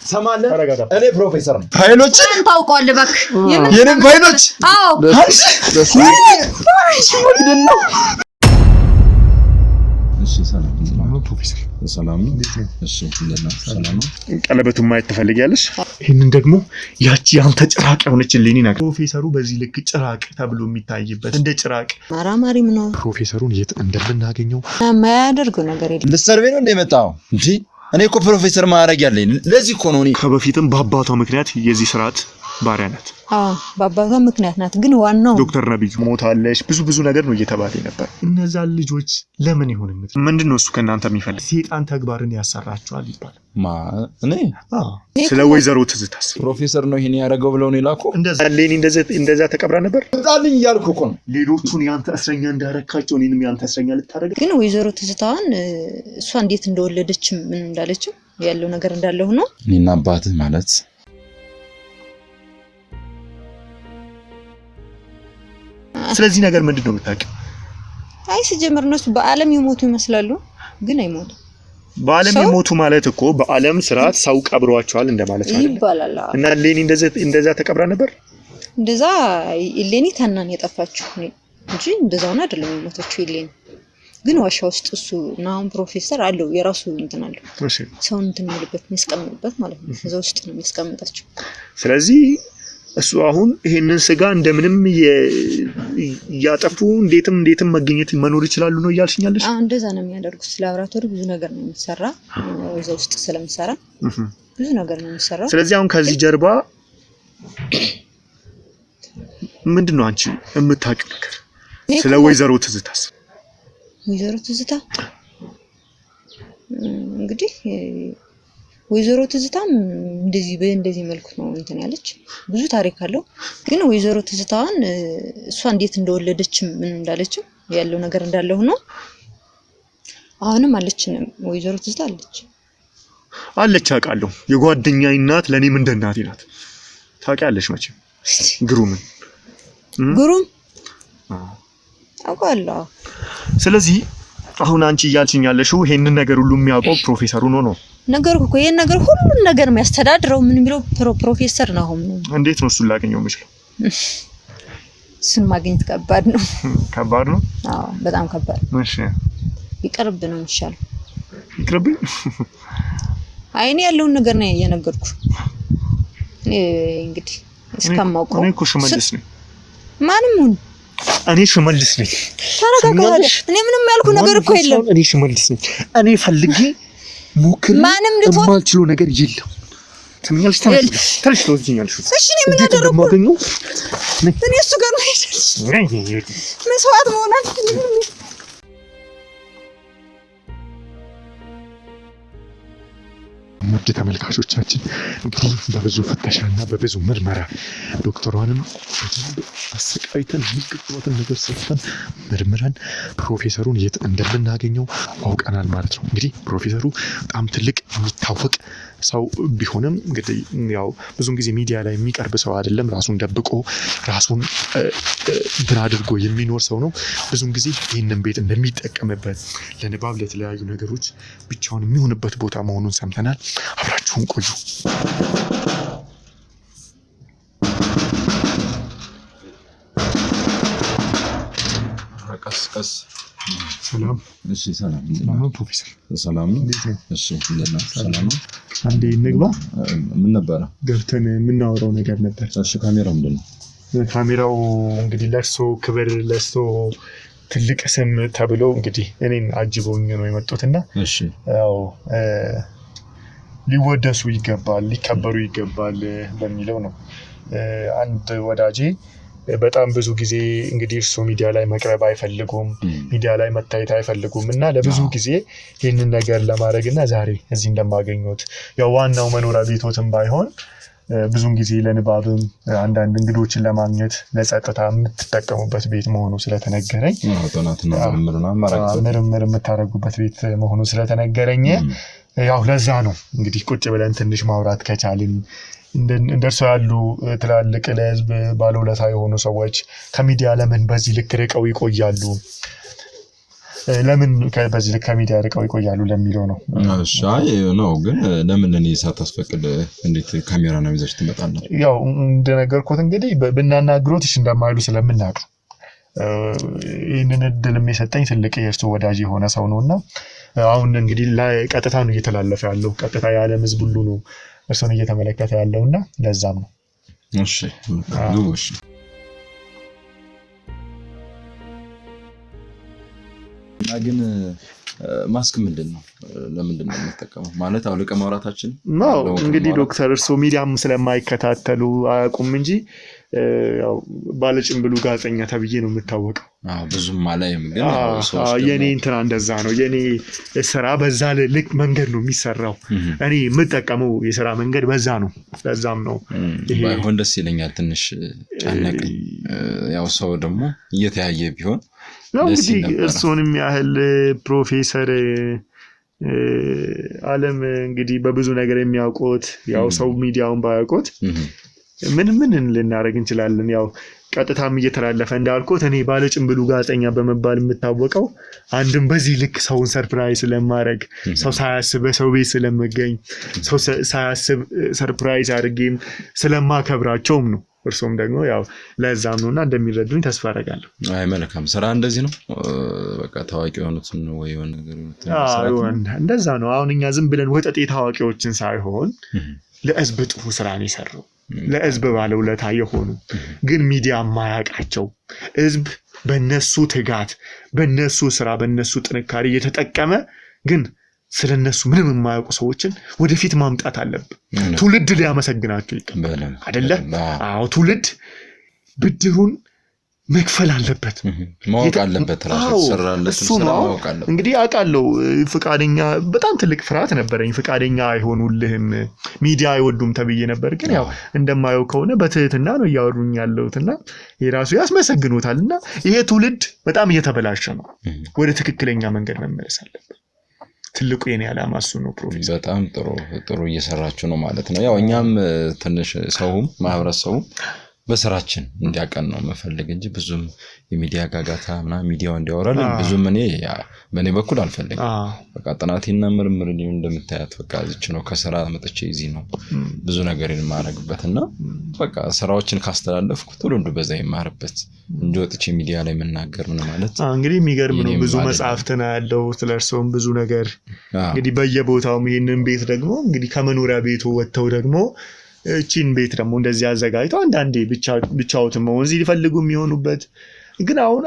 ሰማለህ እኔ ፕሮፌሰር ነው ፋይሎች ታውቀዋለህ እባክህ የኔን ፋይሎች አዎ እሺ ሰላም ነው ፕሮፌሰር ሰላም ነው እሺ እንደና ሰላም ነው ቀለበቱን ማየት ትፈልጊያለሽ ይሄንን ደግሞ ያቺ አንተ ጭራቅ ሆነችልኝ ነገር ፕሮፌሰሩ በዚህ ልክ ጭራቅ ተብሎ የሚታይበት እንደ ጭራቅ ማራማሪ ምን ነው ፕሮፌሰሩን የት እንደምናገኘው ማያደርገው ነገር የለም ልሰርቬ ነው እንደመጣው እንጂ እኔ እኮ ፕሮፌሰር ማዕረግ ያለኝ ለዚህ እኮ ነው እኔ ከበፊትም በአባቷ ምክንያት የዚህ ስርዓት ባሪያ ናት በአባቷ ምክንያት ናት ግን ዋናው ዶክተር ነብዩ ሞታለች ብዙ ነገር ነው እየተባለ ነበር እነዛ ልጆች ለምን ይሆን ምንድነው እሱ ከናንተ የሚፈልግ ሰይጣን ተግባርን ያሰራቸዋል ይባላል እኔ ስለ ወይዘሮ ትዝታስ ፕሮፌሰር ነው ይሄን ያደረገው ብለው ነው ይላኩ እንደዛ ተቀብራ ነበር ጣልኝ እያልኩ እኮ ነው ሌሎቹን ያንተ እስረኛ እንዳረካቸው እኔንም ያንተ እስረኛ ልታረግ ግን ወይዘሮ ትዝታን እሷ እንዴት እንደወለደች ምን እንዳለች ያለው ነገር እንዳለ ሆኖ እኔና አባትህ ማለት ስለዚህ ነገር ምንድነው የምታውቂው አይ ሲጀምር ነው በአለም ይሞቱ ይመስላሉ ግን አይሞቱ በአለም ይሞቱ ማለት እኮ በአለም ስርዓት ሰው ቀብሯቸዋል እንደማለት ነው ይባላል እና ሌኒ እንደዛ ተቀብራ ነበር እንደዛ ሌኒ ታናን የጠፋችው እንጂ እንደዛው ነው አይደለም የሞተችው ሌኒ ግን ዋሻ ውስጥ እሱ ናውን ፕሮፌሰር አለው የራሱ እንትን አለው እሺ ሰው እንትን የሚልበት የሚያስቀምጥበት ማለት ነው እዛ ውስጥ ነው የሚያስቀምጣቸው ስለዚህ እሱ አሁን ይሄንን ስጋ እንደምንም ያጠፉ እንዴትም መገኘት መኖር ይችላሉ ነው ያልሽኛለሽ እንደዛ ነው የሚያደርጉት ላብራቶሪ ብዙ ነገር ነው የሚሰራ እዛ ውስጥ ስለምሰራ ብዙ ነገር ነው የሚሰራ ስለዚህ አሁን ከዚህ ጀርባ ምንድነው አንቺ የምታውቂው ነገር ስለ ወይዘሮ ትዝታስ ወይዘሮ ትዝታ እንግዲህ ወይዘሮ ትዝታም እንደዚህ መልኩ ነው እንትን ያለች ብዙ ታሪክ አለው ግን ወይዘሮ ትዝታን እሷ እንዴት እንደወለደች ምን እንዳለች ያለው ነገር እንዳለ ሆኖ አሁንም አለችንም ወይዘሮ ትዝታ አለች አውቃለሁ የጓደኛዬ እናት ለኔም እንደ እናቴ ናት ታውቂያለሽ መቼም ግሩም አውቃለሁ ስለዚህ አሁን አንቺ እያልሽኝ ያለሽው ይሄንን ነገር ሁሉ የሚያውቀው ፕሮፌሰሩ ነው ነገርኩ እኮ ይሄን ነገር ሁሉን ነገር የሚያስተዳድረው ምን የሚለው ፕሮፌሰር ነው አሁን እንዴት ነው እሱን ላገኘው የምችለው እሱን ማግኘት ከባድ ነው አዎ በጣም ከባድ እሺ ይቀርብ ነው የሚሻለው ይቅርብኝ አይኔ ያለውን ነገር ነው የነገርኩ እንግዲህ እስከማውቀው እኔ እኮ ሽመልስ ነኝ ማንም እኔ ሽመልስ ነኝ ተረጋጋ እኔ ምንም ያልኩ ነገር እኮ የለም እኔ ሽመልስ ነኝ እኔ ፈልጌ ሞክር ማልችሎ ነገር የለም ትምኛልሽ ተልሽ ተወዝኛልሽ እሺ እኔ ምን አደረኩ እኔ እሱ ጋር ነው መስዋዕት መሆናት ውድ ተመልካቾቻችን እንግዲህ በብዙ ፍተሻና በብዙ ምርመራ ዶክተሯንም አሰቃይተን የሚገባውን ነገር ሰጥተን ምርምረን ፕሮፌሰሩን የት እንደምናገኘው አውቀናል ማለት ነው። እንግዲህ ፕሮፌሰሩ በጣም ትልቅ የሚታወቅ ሰው ቢሆንም እንግዲህ ያው ብዙን ጊዜ ሚዲያ ላይ የሚቀርብ ሰው አይደለም። ራሱን ደብቆ ራሱን እንትን አድርጎ የሚኖር ሰው ነው። ብዙን ጊዜ ይህንን ቤት እንደሚጠቀምበት ለንባብ ለተለያዩ ነገሮች ብቻውን የሚሆንበት ቦታ መሆኑን ሰምተናል። አብራችሁን ቆዩ። ቀስ ሰላም እሺ ሰላም ነው ፕሮፌሰር ሰላም ነው እሺ እንደና ሰላም ነው አንዴ እንግባ ምን ነበር ገብተን የምናወራው ነገር ነበር እሺ ካሜራው ምንድነው ካሜራው እንግዲህ ለርሶ ክብር ለርሶ ትልቅ ስም ተብሎ እንግዲህ እኔን አጅበውኝ ነው የመጡትና እሺ ያው ሊወደሱ ይገባል ሊከበሩ ይገባል በሚለው ነው አንድ ወዳጄ በጣም ብዙ ጊዜ እንግዲህ እርሱ ሚዲያ ላይ መቅረብ አይፈልጉም ሚዲያ ላይ መታየት አይፈልጉም እና ለብዙ ጊዜ ይሄንን ነገር ለማድረግና ዛሬ እዚህ እንደማገኙት ያው ዋናው መኖሪያ ቤቶትም ባይሆን ብዙን ጊዜ ለንባብም አንዳንድ እንግዶችን ለማግኘት ለጸጥታ የምትጠቀሙበት ቤት መሆኑ ስለተነገረኝ ጥናትና ምርምር የምታደርጉበት ቤት መሆኑ ስለተነገረኝ ያው ለዛ ነው እንግዲህ ቁጭ ብለን ትንሽ ማውራት ከቻልን እንደርሱ ያሉ ትላልቅ ለህዝብ ባለውለታ የሆኑ ሰዎች ከሚዲያ ለምን በዚህ ልክ ርቀው ይቆያሉ ለምን በዚህ ልክ ከሚዲያ ርቀው ይቆያሉ ለሚለው ነው። እሺ አይ ነው ግን ለምን እኔ ሳታስፈቅድ እንዴት ካሜራ ነው ይዘሽ ትመጣለህ? ያው እንደነገርኩት እንግዲህ ብናናግሮት እሺ እንደማይሉ ስለምናውቅ ይህንን እድል የሰጠኝ ትልቅ የእርሱ ወዳጅ የሆነ ሰው ነውና አሁን እንግዲህ ቀጥታ ነው እየተላለፈ ያለው ቀጥታ የዓለም ህዝብ ሁሉ ነው እርሱን እየተመለከተ ያለውና ለዛም ነው። እሺ እሺ ግን ማስክ ምንድነው ለምንድነው የምትጠቀመው ማለት አውልቀ ማውራታችን ነው እንግዲህ ዶክተር እርሶ ሚዲያም ስለማይከታተሉ አያውቁም እንጂ ያው ባለጭንብሉ ጋዜጠኛ ተብዬ ነው የምታወቀው። ብዙም አላየም ግን የኔ እንትና እንደዛ ነው የኔ ስራ በዛ ልክ መንገድ ነው የሚሰራው እኔ የምጠቀመው የሥራ መንገድ በዛ ነው ለዛም ነው ይሄ ባይሆን ደስ ይለኛል ትንሽ ጫነቀኝ ያው ሰው ደግሞ እየተያየ ቢሆን ነው እንግዲህ እርሶንም ያህል ፕሮፌሰር ዓለም እንግዲህ በብዙ ነገር የሚያውቁት ያው ሰው ሚዲያውን ባያውቁት ምን ልናደርግ እንችላለን ያው ቀጥታም እየተላለፈ እንዳልኩት እኔ ባለጭንብሉ ጋዜጠኛ በመባል የምታወቀው አንድም በዚህ ልክ ሰውን ሰርፕራይዝ ለማድረግ ሰው ሳያስብ በሰው ቤት ስለመገኝ ሰው ሳያስብ ሰርፕራይዝ አድርጌም ስለማከብራቸውም ነው። እርሶም ደግሞ ያው ለዛም ነውና እንደሚረዱኝ ተስፋ አደርጋለሁ። አይ መልካም ስራ እንደዚህ ነው በቃ ታዋቂ የሆኑትን ነው ወይ የሆነ ነገር እንደዛ ነው። አሁን እኛ ዝም ብለን ወጠጤ ታዋቂዎችን ሳይሆን ለህዝብ ጥሩ ስራ ነው የሰራው ለህዝብ ባለውለታ የሆኑ ግን ሚዲያ ማያውቃቸው ህዝብ በእነሱ ትጋት በእነሱ ስራ በእነሱ ጥንካሬ እየተጠቀመ ግን ስለነሱ ምንም የማያውቁ ሰዎችን ወደፊት ማምጣት አለብን። ትውልድ ሊያመሰግናቸው ይገባል አይደለ? አዎ ትውልድ ብድሩን መክፈል አለበት ማወቅ አለበት ራሱ ሰራለት ስለማወቅ አለበት። እንግዲህ አውቃለሁ ፍቃደኛ በጣም ትልቅ ፍርሃት ነበረኝ ፍቃደኛ አይሆኑልህም ሚዲያ አይወዱም ተብዬ ነበር ግን ያው እንደማየው ከሆነ በትህትና ነው ያወሩኝ ያለውትና የራሱ ያስመሰግኑታልና ይሄ ትውልድ በጣም እየተበላሸ ነው ወደ ትክክለኛ መንገድ መመለስ አለበት። ትልቁ የኔ ዓላማ እሱ ነው። ፕሮፌሰር በጣም ጥሩ እየሰራችሁ ነው ማለት ነው። ያው እኛም ትንሽ ሰውም ማህበረሰቡም በስራችን እንዲያቀን ነው መፈልግ እንጂ ብዙም የሚዲያ ጋጋታና ሚዲያው እንዲያወራልን ብዙም እኔ በኔ በኩል አልፈልግም። በቃ ጥናቴና ምርምር እንደምታያት በቃ እዚህ ነው ከስራ መጥቼ እዚህ ነው ብዙ ነገር የማረግበትና በቃ ስራዎችን ካስተላለፍኩ ትውልዱ በዛ ይማርበት እንጂ ወጥቼ ሚዲያ ላይ መናገር ምን ማለት እንግዲህ የሚገርም ነው። ብዙ መጽሐፍትና ያለው ስለርሶም ብዙ ነገር እንግዲህ በየቦታው ይሄንን ቤት ደግሞ እንግዲህ ከመኖሪያ ቤቱ ወጥተው ደግሞ እቺን ቤት ደግሞ እንደዚህ አዘጋጅተው አንዳንዴ ብቻውት ነው እዚህ ሊፈልጉ የሚሆኑበት ግን አሁን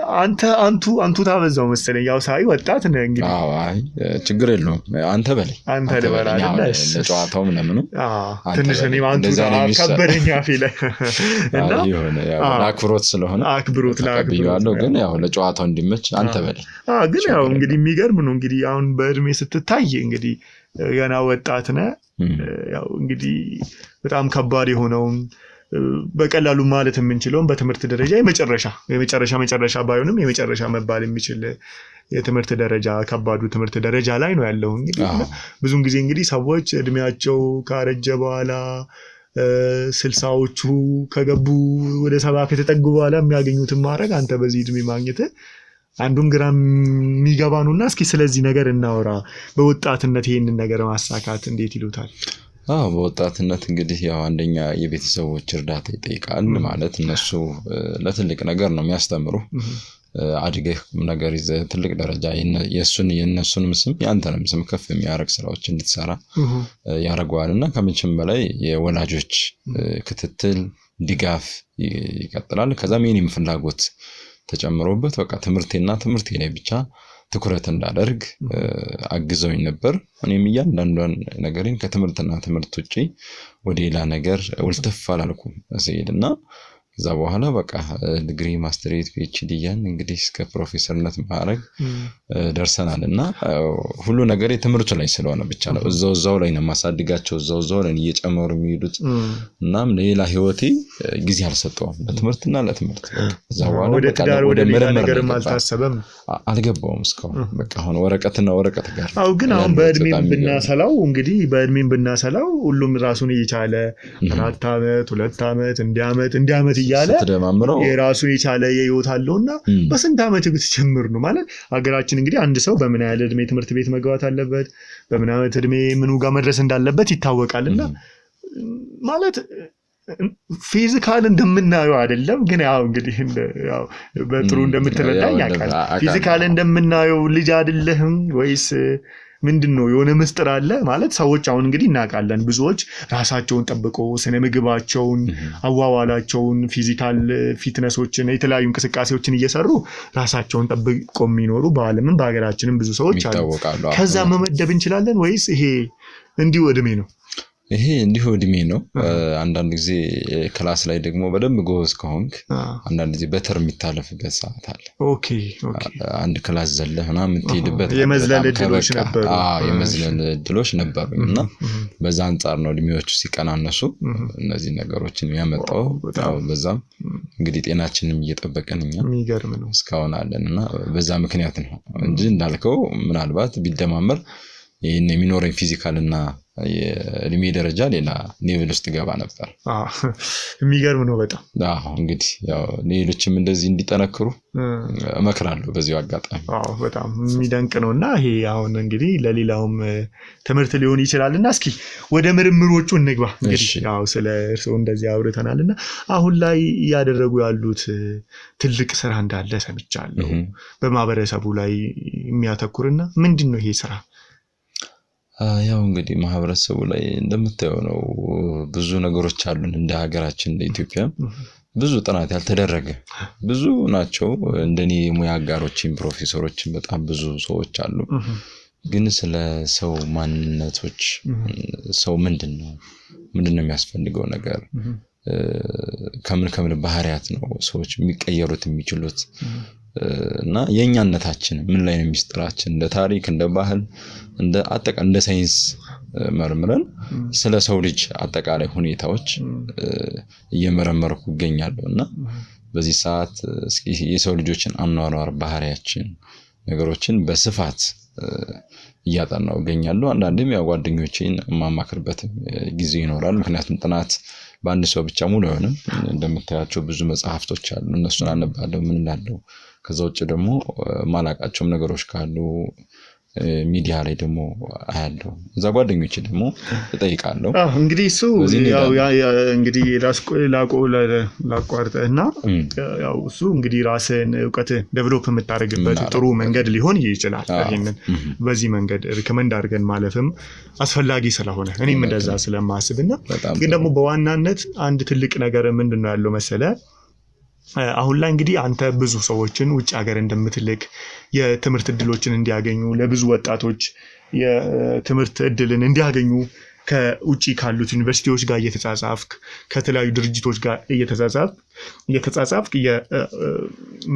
አንቱ ታበዛው መሰለኝ ያው ሳይ ወጣት ነህ እንግዲህ አይ ችግር የለውም አንተ በላይ አንተ ለበላ አይደለሽ ለጨዋታው ምንም ትንሽ እኔ አንቱ ከበደኛ ፊለ እና ያው አክብሮት ስለሆነ አክብሮት ላክብያለሁ ግን ያው ለጨዋታው እንዲመች አንተ በላይ ግን ያው እንግዲህ የሚገርም ነው እንግዲህ አሁን በእድሜ ስትታይ እንግዲህ ገና ወጣት ነህ ያው እንግዲህ በጣም ከባድ የሆነውን በቀላሉ ማለት የምንችለው በትምህርት ደረጃ የመጨረሻ ባይሆንም የመጨረሻ መባል የሚችል የትምህርት ደረጃ ከባዱ ትምህርት ደረጃ ላይ ነው ያለው። እንግዲህ ብዙን ጊዜ እንግዲህ ሰዎች እድሜያቸው ካረጀ በኋላ 60ዎቹ ከገቡ ወደ 70 ከተጠጉ በኋላ የሚያገኙትን ማድረግ አንተ በዚህ እድሜ ማግኘት አንዱም ግራም የሚገባ ነውና እስኪ ስለዚህ ነገር እናወራ። በወጣትነት ይሄንን ነገር ማሳካት እንዴት ይሉታል? በወጣትነት እንግዲህ ያው አንደኛ የቤተሰቦች እርዳታ ይጠይቃል ማለት እነሱ ለትልቅ ነገር ነው የሚያስተምሩ አድገህ ነገር ይዘህ ትልቅ ደረጃ የነሱንም ስም ያንተንም ስም ከፍ የሚያደርግ ስራዎች እንድትሰራ ያደርገዋልና ከምንችም በላይ የወላጆች ክትትል ድጋፍ ይቀጥላል። ከዛም የኔም ፍላጎት ተጨምሮበት በቃ ትምህርቴ ላይ ብቻ ትኩረት እንዳደርግ አግዘውኝ ነበር። እኔም እያንዳንዷን ነገሬን ከትምህርትና ትምህርት ውጪ ወደ ሌላ ነገር ውልተፍ አላልኩም ሲሄድና ከዛ በኋላ በቃ ዲግሪ ማስተሬት ፒኤችዲ ያን እንግዲህ እስከ ፕሮፌሰርነት ማዕረግ ደርሰናልና ሁሉ ነገር የትምህርቱ ላይ ስለሆነ ብቻ ነው እዛው ላይ ነው ማሳድጋቸው እዛው ላይ እየጨመሩ የሚሄዱት እናም ሌላ ህይወቴ ጊዜ አልሰጠውም ለትምህርትና ለትምህርት ከዛ በኋላ ወደ ነገር ማልታሰበም አልገባውም እስካሁን በቃ አሁን ወረቀት ጋር ግን አሁን በእድሜም ብናሰላው ሁሉም ራሱን እየቻለ 4 አመት 2 አመት እንዲያመት እያለ የራሱን የቻለ የህይወት አለውና በስንት ዓመት ብትጀምር ነው ማለት ሀገራችን እንግዲህ አንድ ሰው በምን ያህል እድሜ ትምህርት ቤት መግባት አለበት በምን ዓመት እድሜ ምኑ ጋር መድረስ እንዳለበት ይታወቃልና ማለት ፊዚካል እንደምናየው አይደለም ግን ያው እንግዲህ ያው በጥሩ እንደምትረዳኝ ያውቃል ፊዚካል እንደምናየው ልጅ አይደለህም ወይስ ምንድነው የሆነ ምስጥር አለ ማለት ሰዎች አሁን እንግዲህ እናውቃለን ብዙዎች ራሳቸውን ጠብቀው ስነ ምግባቸውን አዋዋላቸውን ፊዚካል ፊትነሶችን የተለያዩ እንቅስቃሴዎችን እየሰሩ ራሳቸውን ጠብቀው የሚኖሩ በዓለምም በሀገራችንም ብዙ ሰዎች አሉ ከዛ መመደብ እንችላለን ወይስ ይሄ እንዲሁ እድሜ ነው ይሄ እንዲሁ እድሜ ነው አንዳንድ ጊዜ ክላስ ላይ ደግሞ በደንብ ጎበዝ ከሆንክ አንዳንድ ጊዜ በተር የሚታለፍበት ሰዓት አለ ኦኬ አንድ ክላስ ዘለህ ምናምን የምትሄድበት የመዝለል እድሎች ነበሩ የመዝለል እድሎች ነበሩና በዛ አንፃር ነው እድሜዎቹ ሲቀናነሱ እነዚህ ነገሮችን የሚያመጣው በዛም እንግዲህ ጤናችንም እየጠበቀን እኛ የሚገርም ነው እስካሁን አለንና በዛ ምክንያት ነው እንጂ እንዳልከው ምናልባት ቢደማመር ይሄን የሚኖረን ፊዚካልና የእድሜ ደረጃ ሌላ ሌቭል ውስጥ ገባ ነበር የሚገርም ነው በጣም እንግዲህ ያው ሌሎችም እንደዚህ እንዲጠነክሩ እመክራለሁ በዚሁ አጋጣሚ በጣም የሚደንቅ ነውና ይሄ አሁን እንግዲህ ለሌላውም ትምህርት ሊሆን ይችላልና እስኪ ወደ ምርምሮቹ እንግባ እንግዲህ ያው ስለ እርስዎ እንደዚህ አውርተናልና አሁን ላይ ያደረጉ ያሉት ትልቅ ስራ እንዳለ ሰምቻለሁ በማህበረሰቡ ላይ የሚያተኩርና ምንድነው ይሄ ስራ ያው እንግዲህ ማህበረሰቡ ላይ እንደምታየው ነው ብዙ ነገሮች አሉን እንደ ሀገራችን እንደ ኢትዮጵያ ብዙ ጥናት ያልተደረገ ብዙ ናቸው እንደኔ ሙያ አጋሮችን ፕሮፌሰሮችን በጣም ብዙ ሰዎች አሉ ግን ስለ ሰው ማንነቶች ሰው ምንድነው የሚያስፈልገው ነገር ከምን ባህሪያት ነው ሰዎች የሚቀየሩት የሚችሉት እና የኛነታችን ምን ላይ ነው ሚስጥራችን እንደ ታሪክ እንደ ባህል እንደ አጠቃላይ እንደ ሳይንስ መርምረን ስለ ሰው ልጅ አጠቃላይ ሁኔታዎች እየመረመርኩ ይገኛለሁና በዚህ ሰዓት የሰው ልጆችን አኗኗር ባህሪያችን ነገሮችን በስፋት እያጠናው ይገኛለሁ አንዳንዴም ያው ጓደኞቼን ማማክርበት ጊዜ ይኖራል ምክንያቱም ጥናት በአንድ ሰው ብቻ ሙሉ አይሆንም እንደምታያቸው ብዙ መጽሐፍቶች አሉ እነሱን አነባለሁ ምን እንዳለው ከዛ ውጭ ደግሞ ማላቃቸውም ነገሮች ካሉ ሚዲያ ላይ ደግሞ አያለው እዛ ጓደኞቼ ደግሞ እጠይቃለሁ እንግዲህ እሱ ያው እንግዲህ ላቋርጠህና ያው እሱ እንግዲህ ራስን ዕውቀት ዴቨሎፕ የምታደርግበት ጥሩ መንገድ ሊሆን ይችላል ይሄንን በዚህ መንገድ ሪከመንድ አድርገን ማለፍም አስፈላጊ ስለሆነ እኔም እንደዛ ስለማስብና ግን ደግሞ በዋናነት አንድ ትልቅ ነገር ምንድነው ያለው መሰለ አሁን ላይ እንግዲህ አንተ ብዙ ሰዎችን ውጭ ሀገር እንደምትልክ የትምህርት እድሎችን እንዲያገኙ ለብዙ ወጣቶች የትምህርት እድልን እንዲያገኙ ከውጪ ካሉት ዩኒቨርሲቲዎች ጋር እየተጻጻፍክ ከተለያዩ ድርጅቶች ጋር እየተጻጻፍክ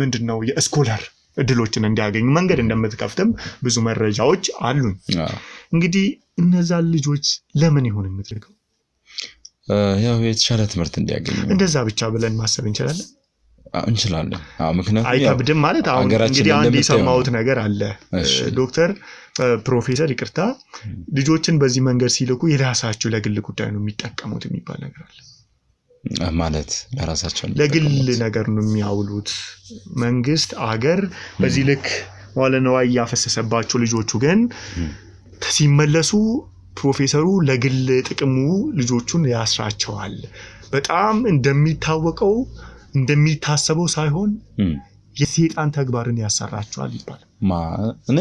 ምንድነው የስኮላር እድሎችን እንዲያገኙ መንገድ እንደምትከፍትም ብዙ መረጃዎች አሉን እንግዲህ እነዛ ልጆች ለምን ይሆን የምትልከው ያው የተሻለ ትምህርት እንዲያገኙ እንደዛ ብቻ ብለን ማሰብ እንችላለን ምክንያቱም አይከብድም ማለት አሁን እንግዲህ አንድ የሰማሁት ነገር አለ ዶክተር ፕሮፌሰር ይቅርታ ልጆችን በዚህ መንገድ ሲልኩ የራሳቸው ለግል ጉዳይ ነው የሚጠቀሙት የሚባል ነገር አለ ማለት ለራሳቸው ለግል ነገር ነው የሚያውሉት መንግስት አገር በዚህ ልክ ዋለነዋይ ያፈሰሰባቸው ልጆቹ ግን ሲመለሱ ፕሮፌሰሩ ለግል ጥቅሙ ልጆቹን ያስራቸዋል በጣም እንደሚታወቀው እንደሚታሰበው ሳይሆን የሰይጣን ተግባርን ያሰራቸዋል ይባላል እኔ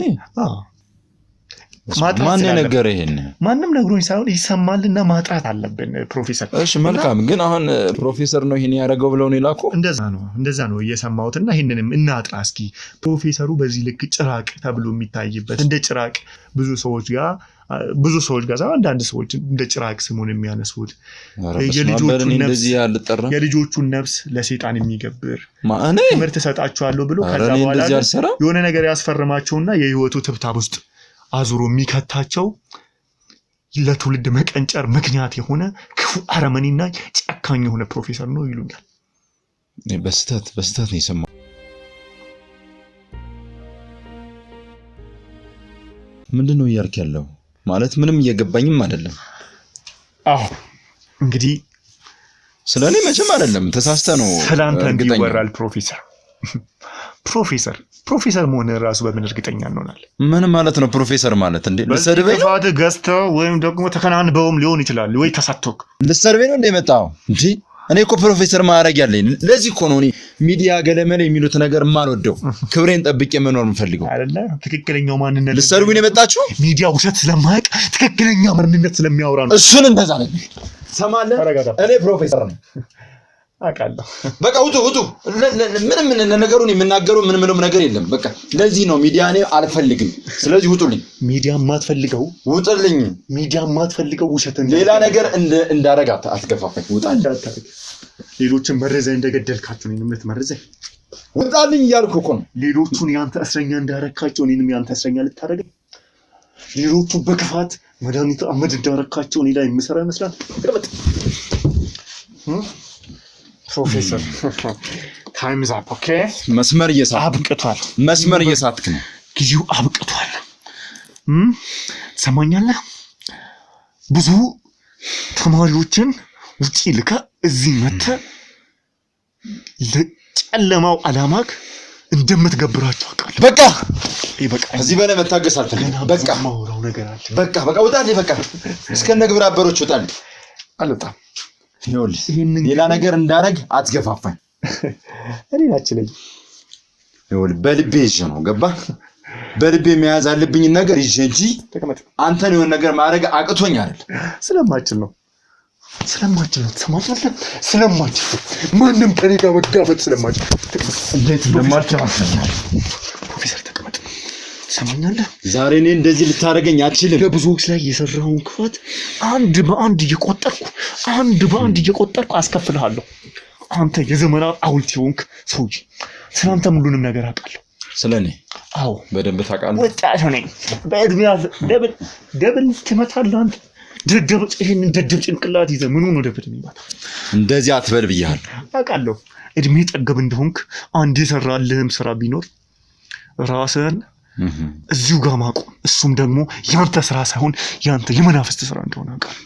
ማን ነገር ይሄን ማንንም ነግሮኝ ሳይሆን ይሰማልና ማጥራት አለብን ፕሮፌሰር እሺ መልካም ግን አሁን ፕሮፌሰር ነው ይሄን ያደረገው ብለው ነው ይላኩ እንደዛ ነው እየሰማሁትና ይሄንንም እናጥራ እስኪ ፕሮፌሰሩ በዚህ ልክ ጭራቅ ተብሎ የሚታይበት እንደ ጭራቅ ብዙ ሰዎች ጋር አንዳንድ ሰዎች እንደ ጭራቅ ስሙን የሚያነሱት የልጆቹን ነፍስ ለሰይጣን የሚገብር ትምህርት ሰጣቸዋለሁ ብሎ ከዛ በኋላ የሆነ ነገር ያስፈርማቸውና የህይወቱ ትብታብ ውስጥ አዙሮ የሚከታቸው ለትውልድ መቀንጨር ምክንያት የሆነ ክፉ አረመኔና ጨካኝ የሆነ ፕሮፌሰር ነው ይሉኛል በስተት ነው የሰማው ምንድነው እያልክ ያለው ማለት ምንም እየገባኝም አይደለም እንግዲህ ስለኔ መቼም አይደለም ተሳስተ ነው ስላንተ እንዲወራል ፕሮፌሰር መሆን ራሱ በምን እርግጠኛ እንሆናለን? ምን ማለት ነው ፕሮፌሰር ማለት እንዴ? ልትሰድበኝ ነው? በዚህ ገዝተው ወይም ደግሞ ተከናንበውም ሊሆን ይችላል ወይ ተሳተውክ ልትሰድበኝ ነው እንደ መጣው እንዴ? እኔ እኮ ፕሮፌሰር ማዕረግ ያለኝ ለዚህ እኮ ነው። እኔ ሚዲያ ገለመለ የሚሉት ነገር የማልወደው ክብሬን ጠብቄ መኖር የምፈልገው አይደለ? ትክክለኛው ማንነት ልትሰድቡኝ ነው የመጣችሁ? ሚዲያ ውሸት ስለማያውቅ ትክክለኛ ማንነት ስለሚያወራ ነው። እሱን እንደዛ ነው ሰማለህ? እኔ ፕሮፌሰር ነኝ አውቃለሁ። በቃ ውጡ። ምንም ነገሩን የምናገረው ምንም ነገር የለም። በቃ ለዚህ ነው ሚዲያ እኔ አልፈልግም። ስለዚህ ውጡልኝ። ሚዲያ የማትፈልገው ውጡልኝ። ሚዲያ የማትፈልገው ውሸትን ሌላ ነገር እንዳረጋ አትገፋፈኝ። ውጣልኝ። ሌሎችን መረዘህ እንደገደልካቸው እኔንም ልትመርዘኝ ውጣልኝ እያልኩ እኮ ነው። ሌሎቹን ያንተ እስረኛ እንዳረካቸው እኔንም ያንተ እስረኛ ልታደርገኝ፣ ሌሎቹን በክፋት መድኃኒት አመድ እንዳረካቸው እኔ ላይ የምሰራ ይመስላል። ፕሮፌሰር ታይምስ አፕ። ኦኬ መስመር አብቅቷል። መስመር እየሳትክ ነው። ጊዜው አብቅቷል። ትሰማኛለህ? ብዙ ተማሪዎችን ውጪ ልከህ እዚህ መተህ ለጨለማው አላማክ እንደምትገብራቸው አውቃለሁ። በቃ ከዚህ በላይ መታገስ አልፈልግም። በቃ ማውራው ነገር አለ። በቃ ውጣልኝ። በቃ እስከነ ግብረ አበሮች ውጣልኝ። አልወጣም። ይኸውልህ ሌላ ነገር እንዳረግ አትገፋፋኝ። እኔ ናችለኝ። ይኸውልህ በልቤ ይዤ ነው ገባህ? በልቤ መያዝ አለብኝ ነገር ይዤ እንጂ አንተን የሆነ ነገር ማድረግ አቅቶኝ አይደል። ስለማችል ነው ተሰማኛለህ? ስለማችል ማንም ከኔ ጋር መጋፈጥ ስለማችል እንዴት እንደማልችል አስረኛለሁ። ፕሮፌሰር ተቀመጥ። ትሰማኛለህ? ዛሬ እኔ እንደዚህ ልታደርገኝ አትችልም። ለብዙዎች ላይ የሰራውን ክፋት አንድ በአንድ እየቆጠርኩ አስከፍልሃለሁ። አንተ የዘመናት ሐውልት የሆንክ ሰውዬ፣ ስላንተ ሁሉንም ነገር አውቃለሁ። ስለኔ? አዎ በደንብ ታውቃለህ። ወጣት ነኝ። በእድሜ ደብል ትመታለህ አንተ። ይሄንን ደደብ ጭንቅላት ይዘህ ምን ሆኖ ደብል የሚመታው? እንደዚህ አትበል ብያለሁ። አውቃለሁ እድሜ ጠገብ እንደሆንክ። አንድ የሰራልህም ስራ ቢኖር ራስህን እዚሁ ጋር ማቆም፣ እሱም ደግሞ ያንተ ስራ ሳይሆን ያንተ የመናፍስት ስራ እንደሆነ አውቃለሁ።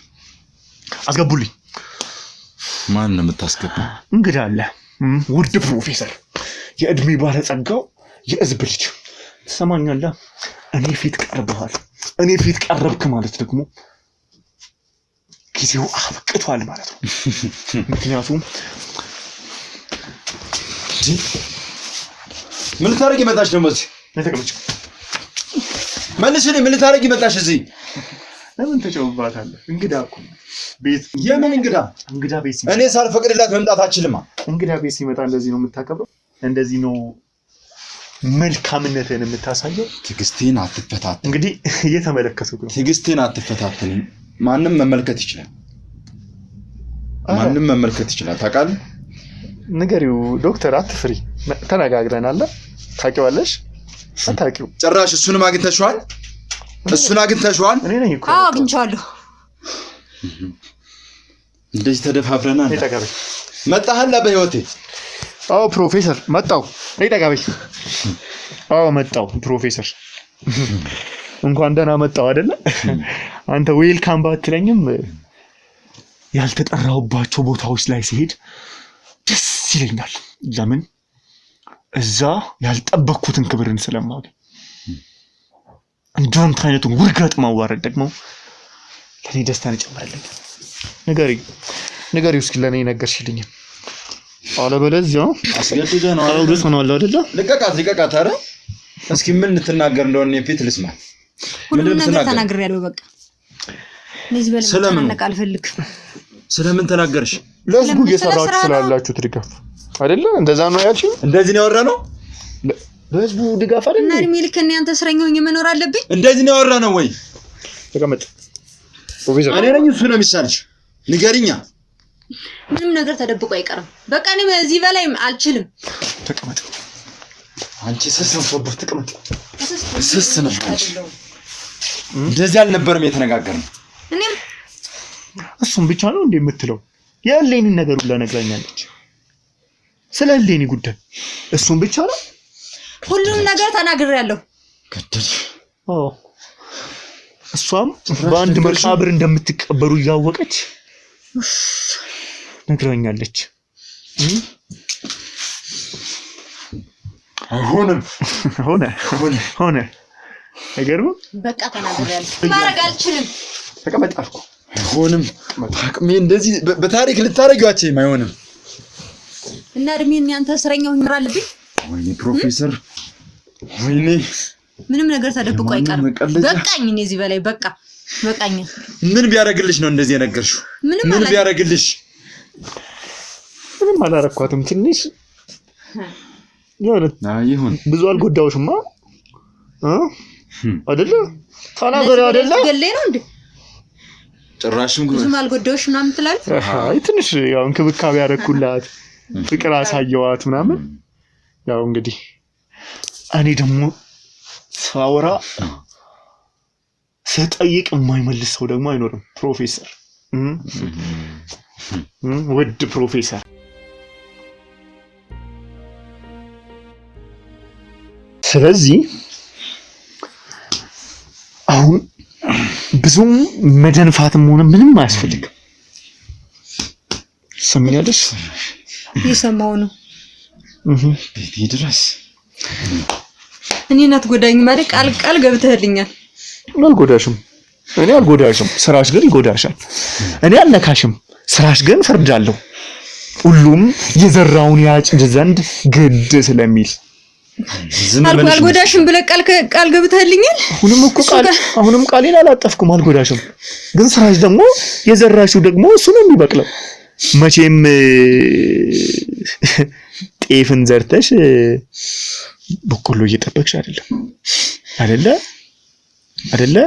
አስገቡልኝ። ማን ነው የምታስገባው? እንግዳ አለ። ውድ ፕሮፌሰር፣ የእድሜ ባለጸጋው የህዝብ ልጅ፣ ትሰማኛለህ? እኔ ፊት ቀረብክ ማለት ደግሞ ጊዜው አብቅቷል ማለት ነው። ምክንያቱም ምን ልታረጊ መጣሽ ደግሞ እዚህ? ተቀመጭ። መልስልኝ። ምን ልታረጊ መጣሽ እዚህ? ለምን ተጨውባታለህ? እንግዳ እኮ ቤት። የምን እንግዳ? እንግዳ ቤት ሲመጣ እኔ ሳልፈቅድላት መምጣት አትችልም። እንግዳ ቤት ሲመጣ እንደዚህ ነው የምታከብረው? እንደዚህ ነው መልካምነትን የምታሳየው? ትዕግስቴን አትፈታተን። እንግዲህ እየተመለከቱት ነው። ትዕግስቴን አትፈታተን። ማንም መመልከት ይችላል። ታውቃለህ? ንገሪው ዶክተር፣ አትፍሪ። ተነጋግረናል። ታውቂዋለሽ? አታውቂው? ጭራሽ እሱንም አግኝተሽዋል? እኔ ነኝ እኮ። አዎ አግኝቼዋለሁ። እንደዚህ ተደፋፍረናል። ተቀበይ። መጣህላ በህይወቴ? አዎ ፕሮፌሰር መጣሁ። ተቀበይ። አዎ መጣሁ ፕሮፌሰር። እንኳን ደህና መጣሁ አይደለ? አንተ ዌልካም ባትለኝም ያልተጠራሁባቸው ቦታዎች ላይ ሲሄድ ደስ ይለኛል። ለምን? እዛ ያልጠበቅኩትን ክብርን ስለማገኝ። እንዳንተ አይነቱን ውርጋጥ ማዋረድ ደግሞ ለኔ ደስታን ይጨምርልኛል። ንገሪው እስኪ ለኔ ነገርሽልኝ። አለበለዚያ አስገድደህ ነው አይደለ? ልቀቃት። ኧረ እስኪ ምን ልትናገር እንደሆነ ፊት ልስማ። ሁሉም ነገር ተናግሬያለሁ። በቃ እነዚህ በለመናነቅ አልፈልግም። ስለምን ተናገርሽ? ለህዝቡ እየሰራችሁ ስላላችሁት ድጋፍ አይደለ? እንደዛ ነው ያልሽኝ? እንደዚህ ነው ያወራነው? ለህዝቡ ድጋፍ አይደለ? እና እድሜ ልክ እናንተ እስረኛ ሆኜ መኖር አለብኝ? እንደዚህ ነው ያወራነው ወይ? ተቀመጥ ፕሮፌሰር። እኔ ነኝ እሱ ነው የሚሻልሽ? ንገሪኛ። ምንም ነገር ተደብቆ አይቀርም። በቃ እኔ እዚህ በላይ አልችልም። ተቀመጥ። አንቺ ስስ ነው ሶብር። ተቀመጥ። ስስ ነው። እንደዚህ አልነበረም የተነጋገርነው። እኔም እሱም ብቻ ነው እንደ የምትለው? የሌኒን ነገር ሁሉ ነግራኛለች። ስለ ሌኒ ጉዳይ እሱም ብቻ ነው? ሁሉም ነገር ተናግሬያለሁ። ገደልሽ? አዎ። እሷም በአንድ መቃብር እንደምትቀበሩ እያወቀች ነግራኛለች። አይሆንም ሆነ አይገርም። በቃ ተናግሬያለሁ። ማድረግ አልችልም። ተቀመጥ አልኩ። አይሆንም። አቅሜ እንደዚህ በታሪክ ልታረጋችኝ አይሆንም። እና እድሜን ያንተ እስረኛው ይኖራልብኝ። ወይኔ ፕሮፌሰር፣ ወይኔ ምንም ነገር ተደብቆ አይቀርም። በቃኝ። እኔ እዚህ በላይ በቃኝ። ምን ቢያረግልሽ ነው እንደዚህ የነገርሽው? ምን ቢያረግልሽ? ምንም አላረኳትም። ትንሽ ይሁን ብዙ አልጎዳውሽማ አይደለ? ተናገሪ አይደለ? ገለይ ነው እንዴ? ጭራሽም ብዙ አልጎዳውሽ ምናምን ትላለህ? አይ ትንሽ ያው እንክብካቤ ያደረኩላት ፍቅር አሳየዋት ምናምን። ያው እንግዲህ እኔ ደግሞ ሳወራ ስጠይቅ የማይመልስ ሰው ደግሞ አይኖርም ፕሮፌሰር፣ ውድ ፕሮፌሰር። ስለዚህ አሁን ብዙም መደንፋትም ሆነ ምንም አያስፈልግም። ሰምኛለሽ? እየሰማሁ ነው። ቤቴ ድረስ እኔ እናት ጎዳኝ ማለት ቃል ገብተህልኛል። አልጎዳሽም። እኔ አልጎዳሽም፣ ስራሽ ግን ይጎዳሻል። እኔ አልነካሽም፣ ስራሽ ግን ፈርዳለሁ። ሁሉም የዘራውን ያጭድ ዘንድ ግድ ስለሚል አልጎዳሽም ብለህ ቃል ገብተህልኛል። አሁንም ቃሌን አላጠፍኩም። አልጎዳሽም፣ ግን ስራሽ ደግሞ የዘራሽው ደግሞ እሱ ነው የሚበቅለው። መቼም ጤፍን ዘርተሽ በቆሎ እየጠበቅሽ አይደለ?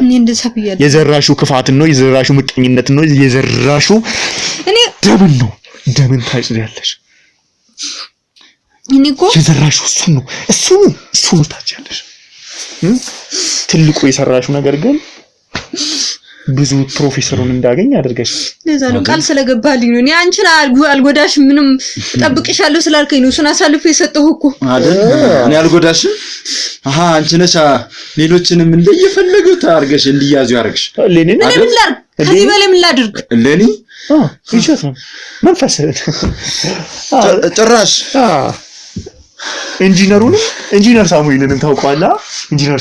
እኔ እንደዛ ብያለሁ። የዘራሽው ክፋትን ነው፣ የዘራሽው ምቀኝነትን ነው፣ የዘራሽው ደምን ታጭዳለሽ። እኔ እኮ የዘራሽው እሱ ነው ታጭዳለሽ። ትልቁ የሰራሽው ነገር ግን ብዙ ፕሮፌሰሩን እንዳገኝ አድርገሽ ለዛ ነው ቃል ስለገባልኝ ነው። እኔ አንቺን አልጎዳሽም ምንም ጠብቅሻለሁ ስላልከኝ ነው እሱን አሳልፎ የሰጠሁ እኮ አይደል? እኔ አልጎዳሽም። አንቺ ነሽ ሌሎችንም እንደየፈለገው ታርገሽ እንዲያዙ ያርግሽ። እኔ ምን ላድርግ? ከዚህ በላይ ምን ላድርግ? ለኔ ይችላል ነው መንፈስ ጭራሽ ኢንጂነር ሳሙኤልንም ታውቀዋለህ? ኢንጂነር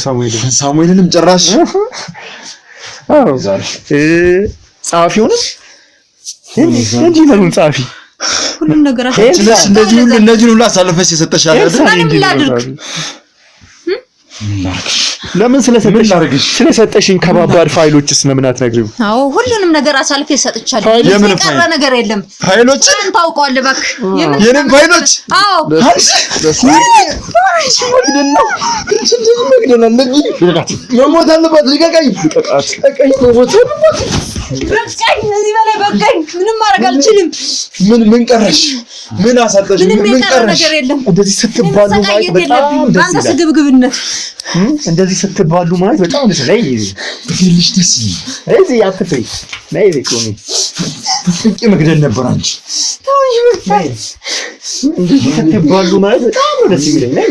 ሳሙኤልንም ጭራሽ ጸሐፊውንም ኢንጂነሩን ጸሐፊ ሁሉም ነገር እንደዚህ ሁሉ አሳልፈሽ የሰጠሽ አይደል? ለምን ስለሰጠሽኝ ከባባድ ፋይሎችስ ለምን አትነግሪው? አዎ ሁሉንም ነገር አሳልፌ ሰጥቻለሁ። የቀረ ነገር የለም። ፋይሎች ታውቀዋለህ እባክህ። የኔም ፋይሎች? አዎ መሞት አለባት። ልቀቀኝ። በቃኝ። እዚህ በላይ በቃኝ። ምንም ማድረግ አልችልም። ምን ቀረሽ? ምን አሳጠሽ? ምን ቀረሽ? እንደዚህ ስትባሉ ማለት በጣም ደስ ይላል። ስግብግብነት እንደዚህ ስትባሉ ማለት በጣም ደስ ይላል። ይልሽ ደስ ይላል። እዚህ አትፍሪ። ነይ እዚህ ቆሚ። ፍቅር መግደል ነበር አንቺ። እንደዚህ ስትባሉ ማለት በጣም ደስ ይላል። ነይ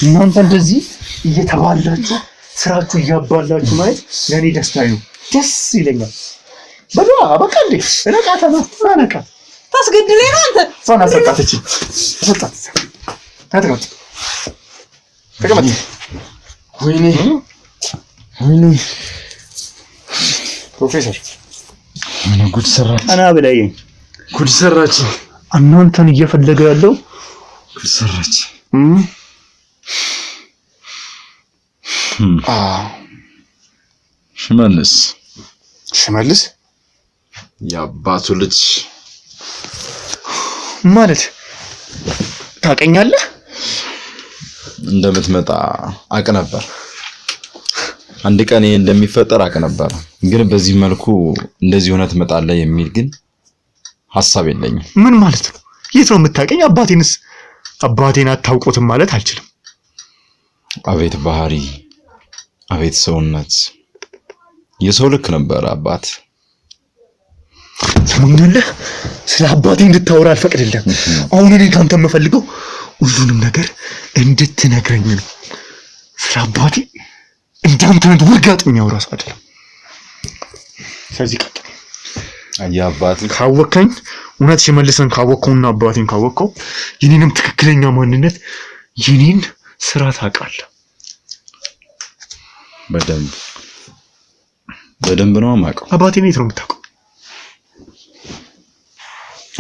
እናንተ እንደዚህ እየተባላችሁ ስራችሁ እያባላችሁ ማለት ለኔ ደስታዬ ነው። ደስ ይለኛል። በቃ እንዴ ነቃ ታስገድለኝ ነው አንተ። ፋና ሰጣተች ተቀመጥ። ወይኔ ፕሮፌሰር ምን ጉድ ሰራች? አና በላይ ጉድ ሰራች። እናንተን እየፈለገ ያለው ጉድ ሰራች። ሽመልስ የአባቱ ልጅ ማለት ታውቀኛለህ? እንደምትመጣ አውቅ ነበር። አንድ ቀን ይሄ እንደሚፈጠር አውቅ ነበር። ግን በዚህ መልኩ እንደዚህ ሆነ ትመጣለህ የሚል ግን ሐሳብ የለኝም። ምን ማለት ነው? የት ነው የምታውቀኝ? አባቴን አታውቁትም ማለት አልችልም። አቤት ባህሪ፣ አቤት ሰውነት፣ የሰው ልክ ነበር አባት። ሰሞኑን ስለ አባቴ እንድታወራ አልፈቅድልህም። አሁን እኔ ካንተ የምፈልገው ሁሉንም ነገር እንድትነግረኝ ነው። ስለ አባቴ እንዳንተ ውርጋጥ የሚያወራ ሰው አይደለም። ስለዚህ ቀጥል። አያባት ካወከኝ እውነት ሽመልስን ካወከውና አባቴን ካወከው የኔንም ትክክለኛ ማንነት የኔን ስራ ታውቃለህ። በደንብ ነው የማውቀው። አባቴን የት ነው የምታውቀው?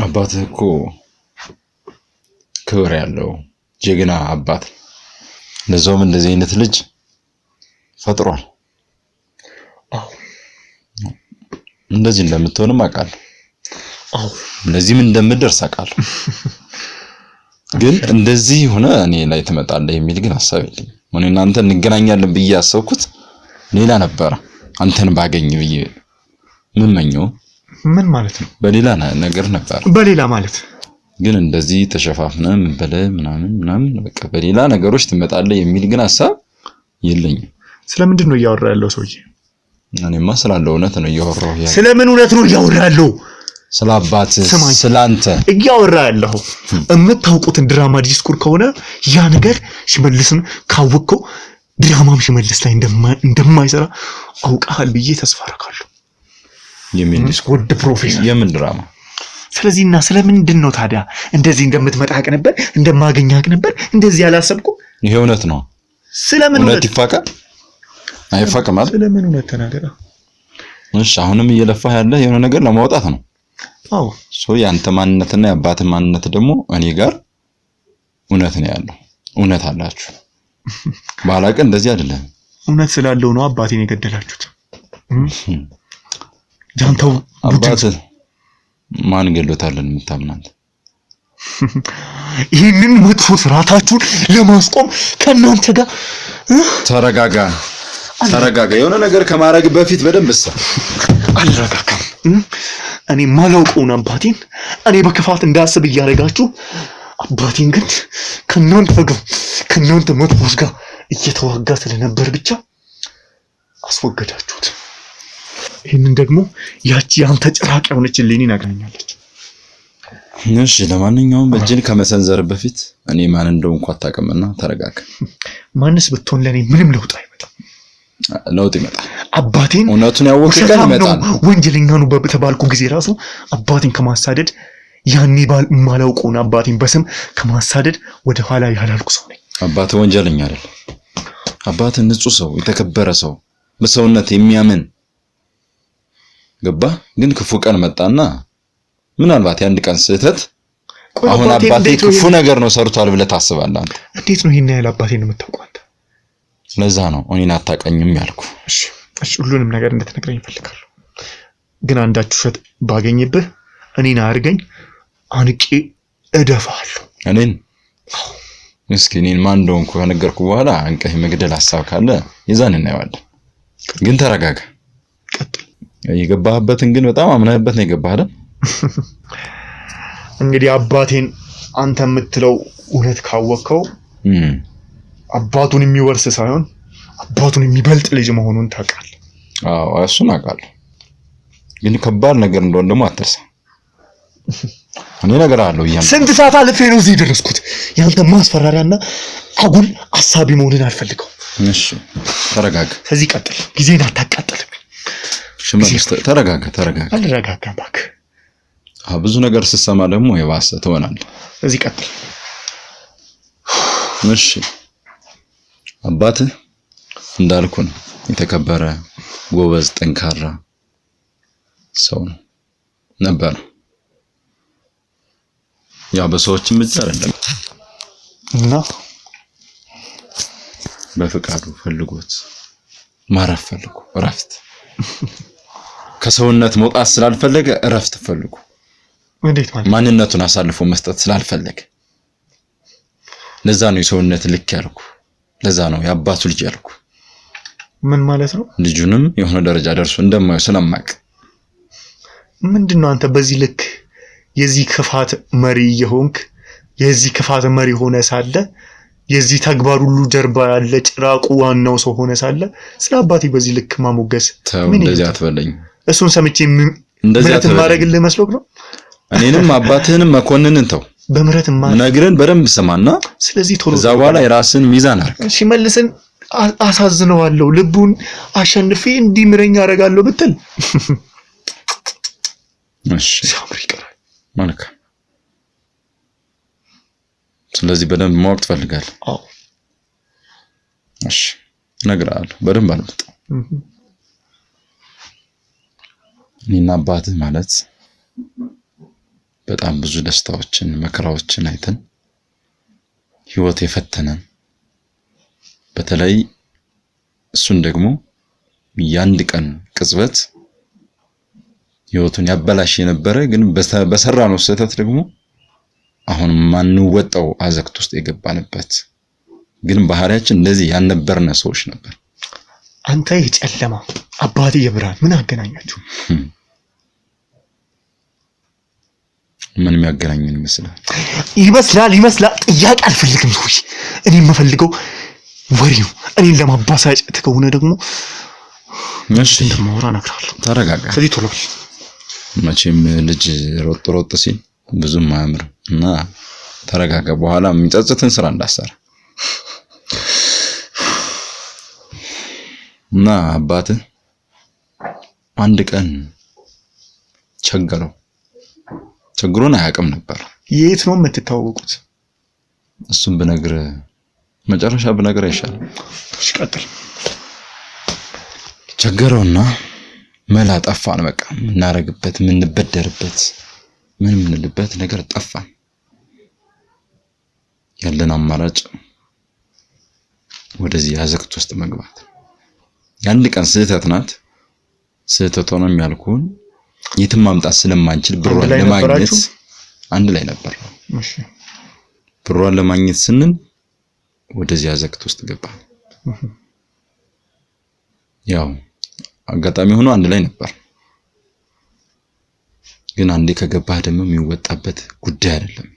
አባትህ እኮ ክብር ያለው ጀግና አባት፣ ለዛውም እንደዚህ አይነት ልጅ ፈጥሯል። አዎ እንደዚህ እንደምትሆንም አውቃለሁ። አዎ ለዚህም እንደምደርስ አውቃለሁ። ግን እንደዚህ ሆነ እኔ ላይ ትመጣለህ የሚል ግን ሐሳብ የለኝም። እኔ እናንተ እንገናኛለን ብዬ ያሰብኩት ሌላ ነበረ። አንተን ባገኝ ብዬ ምመኘው ምን ማለት ነው? በሌላ ነገር ነበር። በሌላ ማለት ግን እንደዚህ ተሸፋፍነህ ምን በለ ምናምን በቃ በሌላ ነገሮች ትመጣለህ የሚል ግን ሐሳብ የለኝም። ስለምንድን ነው እያወራ ያለው ሰውዬ? እኔማ ስላለው እውነት ነው እያወራሁ ያለው። ስለምን እውነት ነው እያወራ ያለው? ስላባት ስላንተ እያወራ ያለው። የምታውቁትን ድራማ ዲስኩር ከሆነ ያ ነገር ሽመልስን ካወቀው ድራማም ሽመልስ ላይ እንደማይሰራ አውቃል ብዬ ተስፋ አደርጋለሁ። የምን ዲስኩር? ወደ ፕሮፌሰር የምን ድራማ? ስለዚህና ስለምንድን ነው ታዲያ እንደዚህ እንደምትመጣ አውቅ ነበር፣ እንደማገኝ አውቅ ነበር። እንደዚህ ያላሰብኩ ይሄ እውነት ነው። ስለምን እውነት ይፋቃል አይፋቅም ማለት? ስለምን እውነት ተናገራ። እሺ አሁንም እየለፋህ ያለ የሆነ ነገር ለማውጣት ነው። አዎ ያንተ ማንነትና የአባትህ ማንነት ደግሞ እኔ ጋር እውነት ነው ያለው። እውነት አላችሁ። ባላቀ እንደዚህ አይደለም። እውነት ስላለው ነው አባቴን የገደላችሁት። ጃንተው አባትህ ማን ገሎታልን የምታምናት? ይህንን መጥፎ ስርዓታችሁን ለማስቆም ከእናንተ ጋር ተረጋጋ። የሆነ ነገር ከማድረግ በፊት በደንብ አልረጋጋም። እኔ ማላውቀውን አባቴን እኔ በክፋት እንዳስብ እያደረጋችሁ አባቴን ግን ከእናንተ መጥፎች ጋር እየተዋጋ ስለነበር ብቻ አስወገዳችሁት። ይህንን ደግሞ ያቺ አንተ ጭራቅ የሆነችልኝ ነግራኛለች። እሺ ለማንኛውም እጅን ከመሰንዘር በፊት እኔ ማን እንደሆንኩ አታውቅምና ተረጋጋ። ማንስ ብትሆን ለኔ ምንም ለውጥ አይመጣም። ለውጥ ይመጣል። አባቴን እውነቱን ያወቀ ቀን ይመጣል። ወንጀለኛ ነው በተባልኩ ጊዜ ራሱ አባቴን ከማሳደድ ያኔ ማላውቀውን አባቴን በስም ከማሳደድ ወደ ኋላ ያላልኩ ሰው ነኝ። አባቴ ወንጀለኛ አይደለም። አባቴ ንጹህ ሰው፣ የተከበረ ሰው፣ በሰውነት የሚያምን ገባ። ግን ክፉ ቀን መጣና ምናልባት የአንድ ቀን ስህተት አሁን አባቴ ክፉ ነገር ነው ሰርቷል ብለህ ታስባለህ አንተ? እንዴት ነው ይሄን ያህል አባቴን የምታውቀው አንተ? ለዛ ነው እኔን አታውቀኝም ያልኩ። እሺ ሁሉንም ነገር እንድትነግረኝ እፈልጋለሁ። ግን አንዳች ውሸት ባገኝብህ እኔን አድርገኝ አንቄ እደፋለሁ። እኔን እስኪ እኔን ማን እንደሆንኩ ከነገርኩ በኋላ አንቀህ መግደል ሐሳብ ካለ ይዛን እናየዋለን። ግን ተረጋጋ። ቀጥል። የገባህበትን ግን በጣም አምነህበት ነው የገባህ አይደል? እንግዲህ አባቴን አንተ የምትለው እውነት ካወቅከው አባቱን የሚወርስ ሳይሆን አባቱን የሚበልጥ ልጅ መሆኑን ታውቃለህ። አዎ እሱን አውቃለሁ። ግን ከባድ ነገር እንደሆነ ደግሞ አትርሳ። እኔ ነገር አለው ስንት ሰዓት አልፌ ነው እዚህ የደረስኩት። ያንተ ማስፈራሪያና አጉል አሳቢ መሆንን አልፈልገው። እሺ ተረጋጋ። ከዚህ ቀጥል። ጊዜን አታቃጥልብኝ። ሽመልስ ተረጋጋ። አልረጋጋም እባክህ። ብዙ ነገር ስትሰማ ደግሞ የባሰ ትሆናለህ። ከዚህ ቀጥል። እሺ አባትህ እንዳልኩ ነው የተከበረ ጎበዝ ጠንካራ ሰው ነው ነበር። ያ በሰዎችም ብቻ አይደለም እና በፍቃዱ ፈልጎት ማረፍ ፈልጎ እረፍት ከሰውነት መውጣት ስላልፈለገ እረፍት ፈልጎ እንዴት ማለት ማንነቱን አሳልፎ መስጠት ስላልፈለገ ለዛ ነው የሰውነት ልክ ያልኩ። ለዛ ነው የአባቱ ልጅ ያልኩ። ምን ማለት ነው? ልጁንም የሆነ ደረጃ ደርሶ እንደማየው ስለማቅ ምንድነው አንተ በዚህ ልክ የዚህ ክፋት መሪ የሆንክ የዚህ ክፋት መሪ ሆነ ሳለ የዚህ ተግባር ሁሉ ጀርባ ያለ ጭራቁ ዋናው ሰው ሆነ ሳለ ስለ አባቴ በዚህ ልክ ማሞገስ ምን እንደዚህ አትበለኝ። እሱን ሰምቼ እንደዚህ ማድረግልህ መስሎክ ነው? እኔንም አባትህንም መኮንንን ተው። በምህረት ነግረን በደንብ ሰማና ስለዚህ ቶሎ እዛ በኋላ የራስን ሚዛን አርግ። ሽመልስን አሳዝነዋለሁ ልቡን አሸንፌ እንዲምረኝ አደርጋለሁ ብትል እሺ ሲያምር ይቀራል። መልካም። ስለዚህ በደንብ ማወቅ ትፈልጋለህ? አዎ። እሺ እነግርሃለሁ። በደንብ አልመጣ እኔና አባትህ ማለት በጣም ብዙ ደስታዎችን መከራዎችን አይተን ህይወት የፈተነን በተለይ እሱን ደግሞ ያንድ ቀን ቅጽበት ህይወቱን ያበላሽ የነበረ ግን በሰራነው ስህተት ደግሞ አሁን ማንወጣው አዘቅት ውስጥ የገባንበት ግን ባህሪያችን እንደዚህ ያልነበርነ ሰዎች ነበር። አንተ የጨለማ አባቴ የብርሃን ምን አገናኛችሁ? ምን የሚያገናኘን ይመስላል። ጥያቄ አልፈልግም። እኔ የምፈልገው ወሬው እኔን ለማባሳጨት ከሆነ ደግሞ እሺ እንደማወራ እነግርሃለሁ። ተረጋጋ። ስለዚህ ቶሎ በል። መቼም ልጅ ሮጥ ሲል ብዙም አያምርም እና ተረጋጋ። በኋላ የሚጸጽትን ስራ እንዳሰራ እና አባትህ አንድ ቀን ቸግሮን አያውቅም ነበር። የት ነው የምትተዋወቁት? እሱም ብነግርህ መጨረሻ ብነግርህ አይሻልም? እሺ ቀጥል። ቸገረውና መላ ጠፋን። በቃ የምናረግበት የምንበደርበት ምን የምንልበት ነገር ጠፋን። ያለን አማራጭ ወደዚህ አዘቅት ውስጥ መግባት። የአንድ ቀን ስህተት ናት። ስህተቷንም ያልኩን የትም ማምጣት ስለማንችል ብሯን ለማግኘት አንድ ላይ ነበር። እሺ ብሯን ለማግኘት ስንል ወደዚህ አዘቅት ውስጥ ገባን። ያው አጋጣሚ ሆኖ አንድ ላይ ነበር። ግን አንዴ ከገባህ ደግሞ የሚወጣበት ጉዳይ አይደለም።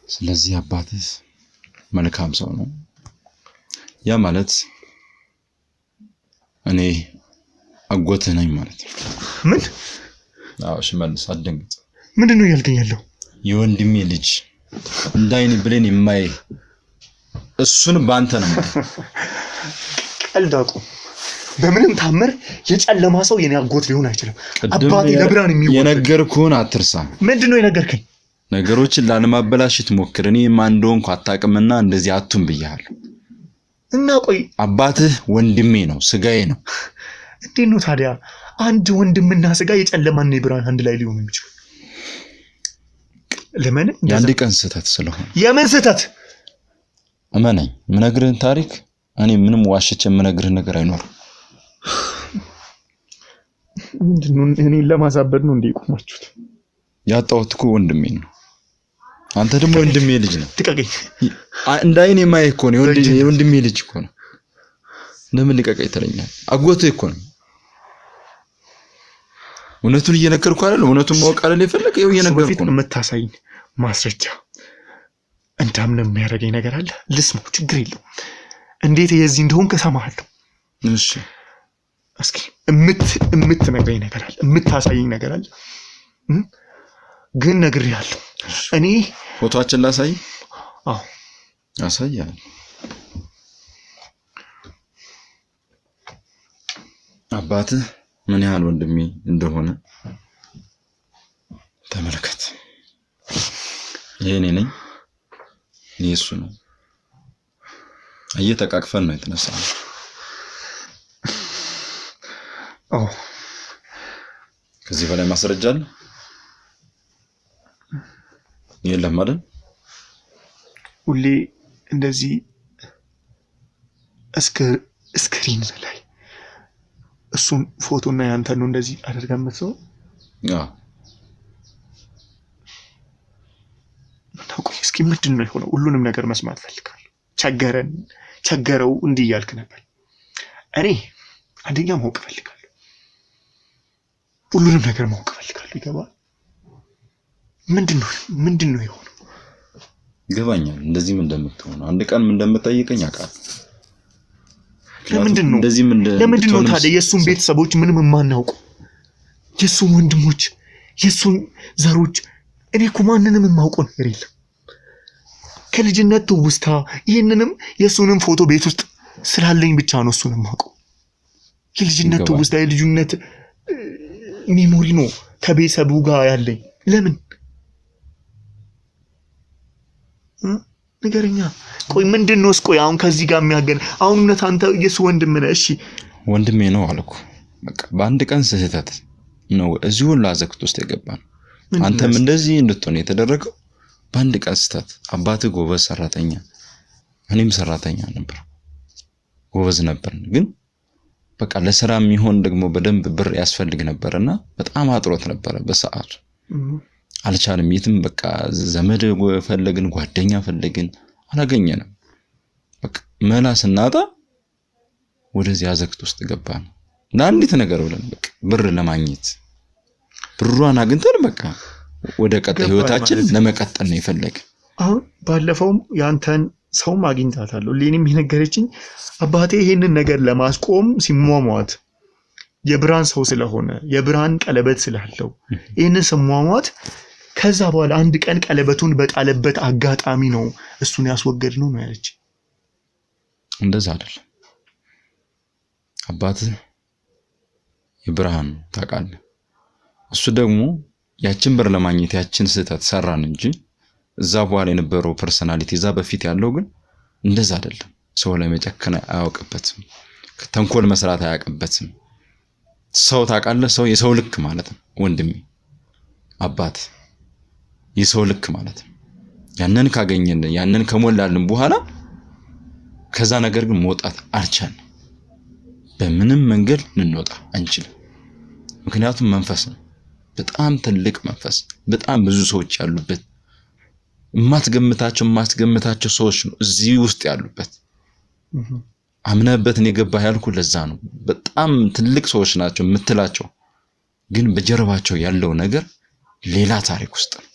ስለዚህ አባትህ መልካም ሰው ነው። ያ ማለት እኔ አጎትህ ነኝ ማለት ነው። ምን? አዎ ሽመልስ አትደንግጥ። ምንድነው እያልከኝ ያለው? የወንድሜ ልጅ እንዳይኔ ብሌን የማይ እሱን ባንተ ነው ማለት። ቀልዳቁ በምንም ታምር የጨለማ ሰው የኔ አጎት ሊሆን አይችልም። አባቴ ለብርሃን የሚወጣ የነገርኩህን አትርሳ። ምንድነው የነገርከኝ? ነገሮችን ላለማበላሽት ሞክር። እኔ ማን እንደሆንኩ አታውቅምና እንደዚህ አቱን ብያለሁ። እና ቆይ አባትህ ወንድሜ ነው፣ ስጋዬ ነው። እንዴት ነው ታዲያ አንድ ወንድምና ስጋ የጨለማና የብርሃን አንድ ላይ ሊሆኑ የሚችሉ? ለምን? የአንድ ቀን ስህተት ስለሆነ። የምን ስህተት? እመነኝ፣ የምነግርህን ታሪክ እኔ ምንም ዋሽቼ የምነግርህ ነገር አይኖርም። ምንድነው? እኔን ለማሳበድ ነው እንዴ የቆማችሁት? ያጣሁት እኮ ወንድሜ ነው። አንተ ደግሞ ወንድሜ ልጅ ነው። ልቀቀኝ። እንዳይኔ ማይ እኮ ነው የወንድሜ ልጅ እኮ ነው። ለምን ልቀቀኝ ትለኛለህ? አጎትህ እኮ ነው። እውነቱን እየነገርኩ አይደል? እውነቱን ማወቅ አይደል የፈለከው? ይኸው እየነገርኩ ነው። የምታሳይኝ ማስረጃ እንዳምን የሚያደርገኝ ነገር አለ። ልስማው፣ ችግር የለው። እንዴት የዚህ እንደሆንክ እሰማሃለሁ። እሺ እስኪ የምትነግረኝ ነገር አለ፣ የምታሳይኝ ነገር አለ። ግን ነግሬሃለሁ። እኔ ፎቶአችን ላሳይ? አዎ አሳያለሁ። አባትህ ምን ያህል ወንድሜ እንደሆነ ተመልከት። ይሄ እኔ ነኝ፣ ይሄ እሱ ነው። እየተቃቅፈን ነው የተነሳነው። አዎ ከዚህ በላይ ማስረጃ አለ? የለም አይደል? ሁሌ እንደዚህ ስክሪን ላይ እሱን ፎቶና ያንተን ነው እንደዚህ አድርገን የምትሰው? አዎ። ታውቁኝ እስኪ ምንድን ነው የሆነው? ሁሉንም ነገር መስማት ፈልጋለሁ። ቸገረው እንዲህ እያልክ ነበር። እኔ አንደኛ ማወቅ ፈልጋለሁ። ሁሉንም ነገር ማወቅ ፈልጋለሁ። ይገባል? ምንድን ነው የሆነው? ይገባኛል። እንደዚህም እንደምትሆን አንድ ቀን ምን እንደምትጠይቀኝ አውቃለሁ። ለምንድን ነው ታዲያ የእሱን ቤተሰቦች ምንም የማናውቀው? የእሱን ወንድሞች፣ የእሱን ዘሮች እኔ እኮ ማንንም የማውቀው ነገር የለም ከልጅነት ትውስታ። ይህንንም የእሱንም ፎቶ ቤት ውስጥ ስላለኝ ብቻ ነው እሱን የማውቀው። የልጅነት ትውስታ የልጅነት ሜሞሪ ነው ከቤተሰቡ ጋር ያለኝ። ለምን ንገረኛ። ቆይ ምንድነው? ቆይ አሁን ከዚህ ጋር የሚያገን አሁን እውነት አንተ የሱ ወንድም ነህ? እሺ ወንድሜ ነው አልኩ። በቃ በአንድ ቀን ስህተት ነው እዚሁ ላዘክት ውስጥ የገባን። አንተም እንደዚህ እንድትሆን የተደረገው በአንድ ቀን ስህተት። አባትህ ጎበዝ ሰራተኛ፣ እኔም ሰራተኛ ነበር፣ ጎበዝ ነበር። ግን በቃ ለስራ የሚሆን ደግሞ በደንብ ብር ያስፈልግ ነበርና በጣም አጥሮት ነበር በሰዓቱ። አልቻለም። የትም በቃ ዘመድ ፈለግን፣ ጓደኛ ፈለግን፣ አላገኘንም። በቃ መላ ስናጣ ወደዚህ አዘክት ውስጥ ገባን። ለአንዲት ነገር ብለን በቃ ብር ለማግኘት ብሩን አግኝተን በቃ ወደ ቀጣይ ህይወታችን ለመቀጠል ነው የፈለግን። አሁን ባለፈውም ያንተን ሰው አግኝታታለሁ ሌኒም የነገረችኝ አባቴ ይሄንን ነገር ለማስቆም ሲሟሟት የብርሃን ሰው ስለሆነ የብርሃን ቀለበት ስላለው ይሄንን ሲሟሟት ከዛ በኋላ አንድ ቀን ቀለበቱን በጣለበት አጋጣሚ ነው እሱን ያስወገድ ነው ያለች። እንደዛ አይደለም። አባት የብርሃን ታውቃለህ። እሱ ደግሞ ያችን ብር ለማግኘት ያችን ስህተት ሰራን እንጂ እዛ በኋላ የነበረው ፐርሰናሊቲ እዛ በፊት ያለው ግን እንደዛ አይደለም። ሰው ላይ መጨከን አያውቅበትም፣ ተንኮል መስራት አያውቅበትም። ሰው ታውቃለህ፣ ሰው የሰው ልክ ማለት ነው ወንድሜ። አባት የሰው ልክ ማለት ነው። ያንን ካገኘን ያንን ከሞላልን በኋላ ከዛ ነገር ግን መውጣት አልቻልንም። በምንም መንገድ ልንወጣ አንችልም። ምክንያቱም መንፈስ ነው፣ በጣም ትልቅ መንፈስ፣ በጣም ብዙ ሰዎች ያሉበት የማትገምታቸው ሰዎች ነው እዚህ ውስጥ ያሉበት። አምነህበት ነው የገባህ ያልኩህ ለዛ ነው። በጣም ትልቅ ሰዎች ናቸው የምትላቸው፣ ግን በጀርባቸው ያለው ነገር ሌላ ታሪክ ውስጥ ነው።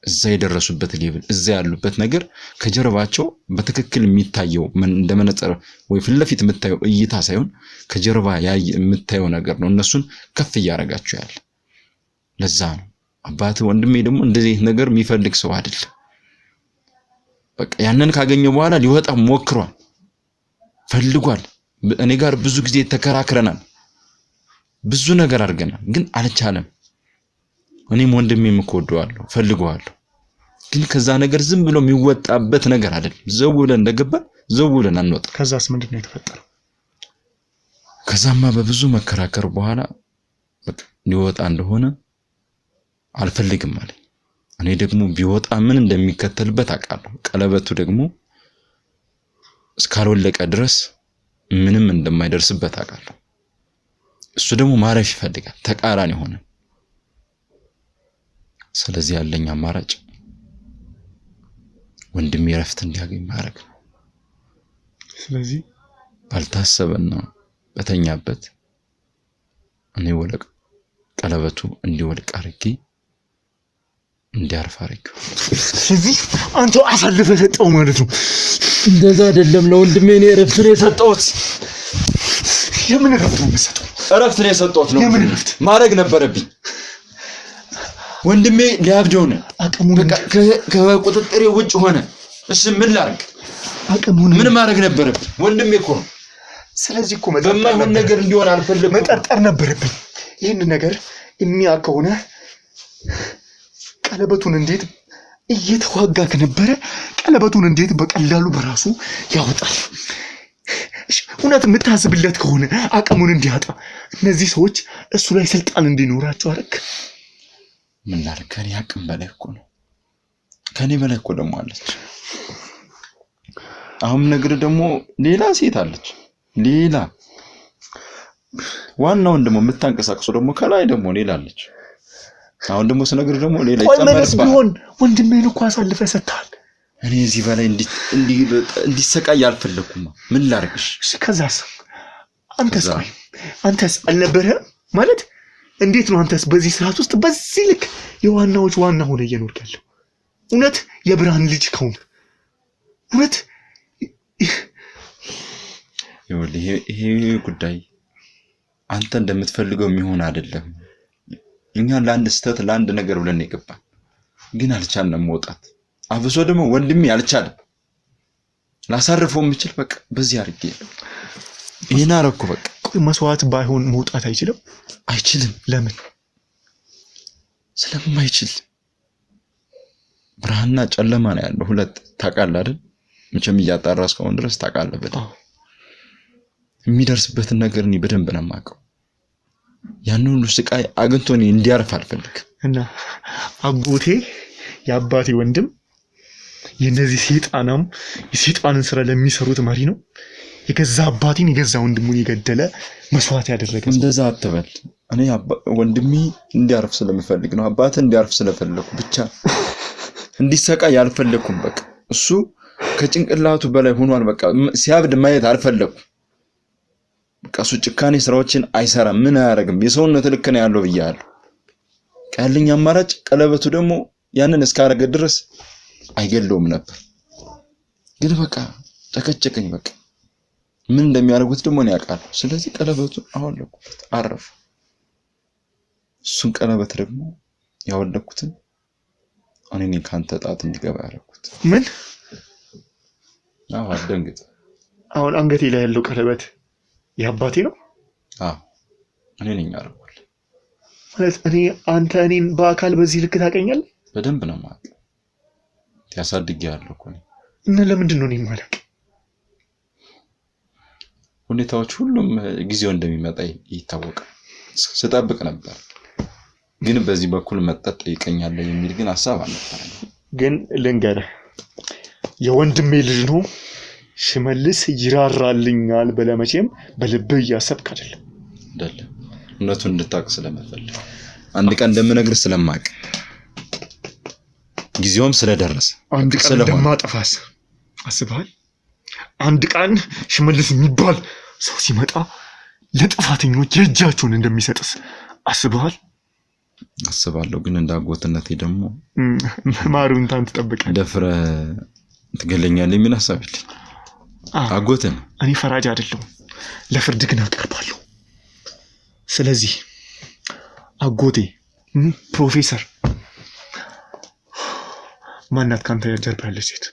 እዛ የደረሱበት ሌቭል፣ እዛ ያሉበት ነገር ከጀርባቸው በትክክል የሚታየው እንደ መነጽር ወይ ፊት ለፊት የምታየው እይታ ሳይሆን ከጀርባ የምታየው ነገር ነው እነሱን ከፍ እያደረጋቸው ያለ። ለዛ ነው አባትህ ወንድሜ ደግሞ እንደዚህ ነገር የሚፈልግ ሰው አይደለም። በቃ ያንን ካገኘው በኋላ ሊወጣ ሞክሯል፣ ፈልጓል። እኔ ጋር ብዙ ጊዜ ተከራክረናል፣ ብዙ ነገር አድርገናል፣ ግን አልቻለም። እኔም ወንድሜም እኮወደዋለሁ፣ ፈልገዋለሁ። ግን ከዛ ነገር ዝም ብሎ የሚወጣበት ነገር አይደለም። ዘው ብለን እንደገባን ዘው ብለን አንወጣ። ከዛስ ምንድነው የተፈጠረው? ከዛማ በብዙ መከራከር በኋላ በቃ ሊወጣ እንደሆነ አልፈልግም አለኝ። እኔ ደግሞ ቢወጣ ምን እንደሚከተልበት አውቃለሁ። ቀለበቱ ደግሞ እስካልወለቀ ድረስ ምንም እንደማይደርስበት አውቃለሁ። እሱ ደግሞ ማረፍ ይፈልጋል፣ ተቃራኒ ሆነ። ስለዚህ ያለኝ አማራጭ ወንድሜ ረፍት እንዲያገኝ ማድረግ ነው። ስለዚህ ባልታሰበና በተኛበት እኔ ወለቅ ቀለበቱ እንዲወልቅ አድርጌ እንዲያርፍ አድርጌው። ስለዚህ አንተ አሳልፈህ ሰጠው ማለት ነው? እንደዛ አይደለም። ለወንድሜ እኔ ረፍት ነው የሰጠሁት። የምን ረፍት ነው የምሰጠው? ረፍት ነው የሰጠሁት ነው። የምን ረፍት ማድረግ ነበረብኝ? ወንድሜ ሊያብደው ነው። አቅሙን ከቁጥጥሬ ውጭ ሆነ። እሺ ምን ላድርግ? አቅሙን ምን ማድረግ ነበረብኝ? ወንድሜ እኮ ነው። ስለዚህ እኮ በማይሆን ነገር እንዲሆን አልፈልግም። መጠርጠር ነበረብኝ። ይሄን ነገር የሚያውቅ ከሆነ ቀለበቱን እንዴት እየተዋጋክ ነበረ? ቀለበቱን እንዴት በቀላሉ በራሱ ያወጣል? እውነት የምታስብለት ከሆነ አቅሙን እንዲያጣ እነዚህ ሰዎች እሱ ላይ ስልጣን እንዲኖራቸው አደረክ። ምን ላድርግ? ከኔ አቅም በላይ እኮ ነው። ከኔ በላይ እኮ ደግሞ አለች። አሁን ነገር ደግሞ ሌላ ሴት አለች። ሌላ ዋናውን ደግሞ የምታንቀሳቅሱ ደግሞ ከላይ ደግሞ ሌላ አለች። አሁን ደግሞ ስነግር ደግሞ ሌላ ይጨመርባል። ቢሆን ወንድሜን እኮ አሳልፈህ ሰጥተሃል። እኔ እዚህ በላይ እንዲሰቃይ አልፈለኩም። ምን ላድርግሽ? ከዛስ አንተስ አልነበረህም ማለት እንዴት ነው? አንተስ በዚህ ሰዓት ውስጥ በዚህ ልክ የዋናዎች ዋና ሆነ እየኖርክ ያለው? እውነት የብርሃን ልጅ ከሆነ እውነት ይሄ ጉዳይ አንተ እንደምትፈልገው የሚሆን አይደለም። እኛ ለአንድ ስተት ለአንድ ነገር ብለን የገባን ግን አልቻልንም መውጣት። አብሶ ደግሞ ወንድሜ አልቻለም። ላሳርፈው የምችል በቃ በዚህ አድርጌ ይሄን አደረኩ። በቃ መስዋዕት ባይሆን መውጣት አይችልም? አይችልም። ለምን? ስለማይችል። ብርሃንና ጨለማ ነው ያለው ሁለት። ታውቃለህ አይደል? መቼም እያጣራ እስካሁን ድረስ ታውቃለህ በደንብ። የሚደርስበትን ነገር እኔ በደንብ ነው የማውቀው። ያን ሁሉ ስቃይ አግኝቶ እኔ እንዲያርፍ አልፈልግም። እና አጎቴ የአባቴ ወንድም የነዚህ የሰይጣንን ስራ ለሚሰሩት መሪ ነው። የገዛ አባቴን የገዛ ወንድሙን የገደለ መስዋዕት ያደረገ። እንደዛ አትበል። እኔ ወንድሜ እንዲያርፍ ስለምፈልግ ነው። አባቴ እንዲያርፍ ስለፈለኩ ብቻ እንዲሰቃይ አልፈለኩም። በቃ እሱ ከጭንቅላቱ በላይ ሆኗል። በቃ ሲያብድ ማየት አልፈለኩም። በቃ እሱ ጭካኔ ስራዎችን አይሰራም። ምን አያደርግም። የሰውነት ልክ ነው ያለው ብያለሁ። ያለኝ አማራጭ ቀለበቱ ደግሞ ያንን እስካረገ ድረስ አይገለውም ነበር። ግን በቃ ተከጨከኝ። በቃ ምን እንደሚያደርጉት ደግሞ ነው ያውቃሉ። ስለዚህ ቀለበቱን አወለኩት፣ አረፈ። እሱን ቀለበት ደግሞ ያወለኩትን እኔ ነኝ ካንተ ጣት እንዲገባ ያደረኩት። ምን? አደንግጥ። አሁን አንገቴ ላይ ያለው ቀለበት የአባቴ ነው? እኔ ነኝ ያደረኩት። ማለት አንተ እኔን በአካል በዚህ ልክ ታውቀኛለህ? በደንብ ነው የማውቅ። ያሳድጌያለሁ እኮ ነው። እና ለምንድን ነው እኔ የማላውቅ? ሁኔታዎች ሁሉም ጊዜው እንደሚመጣ ይታወቃል። ስጠብቅ ነበር። ግን በዚህ በኩል መጠጥ ይቀኛለህ የሚል ግን ሐሳብ አልነበረም። ግን ልንገርህ፣ የወንድሜ ልጅ ነው ሽመልስ ይራራልኛል ብለህ መቼም በልብህ እያሰብክ አይደለም። እውነቱን እንድታውቅ ስለምፈልግ አንድ ቀን እንደምነግርህ ስለማውቅ ጊዜውም ስለደረሰ አንድ ቀን እንደማጠፋስ አስበሃል? አንድ ቀን ሽመልስ የሚባል ሰው ሲመጣ ለጥፋተኞች የእጃቸውን እንደሚሰጥስ አስበሃል? አስባለሁ። ግን እንዳጎትነቴ ደግሞ ማሩን ታንተ ተጠብቀህ ደፍረህ ትገለኛለህ የሚል ሐሳብ የለኝም። አጎትን እኔ ፈራጅ አይደለሁም፣ ለፍርድ ግን አቀርባለሁ። ስለዚህ አጎቴ ፕሮፌሰር ማናት ካንተ ጀርባ ያለች ሴት?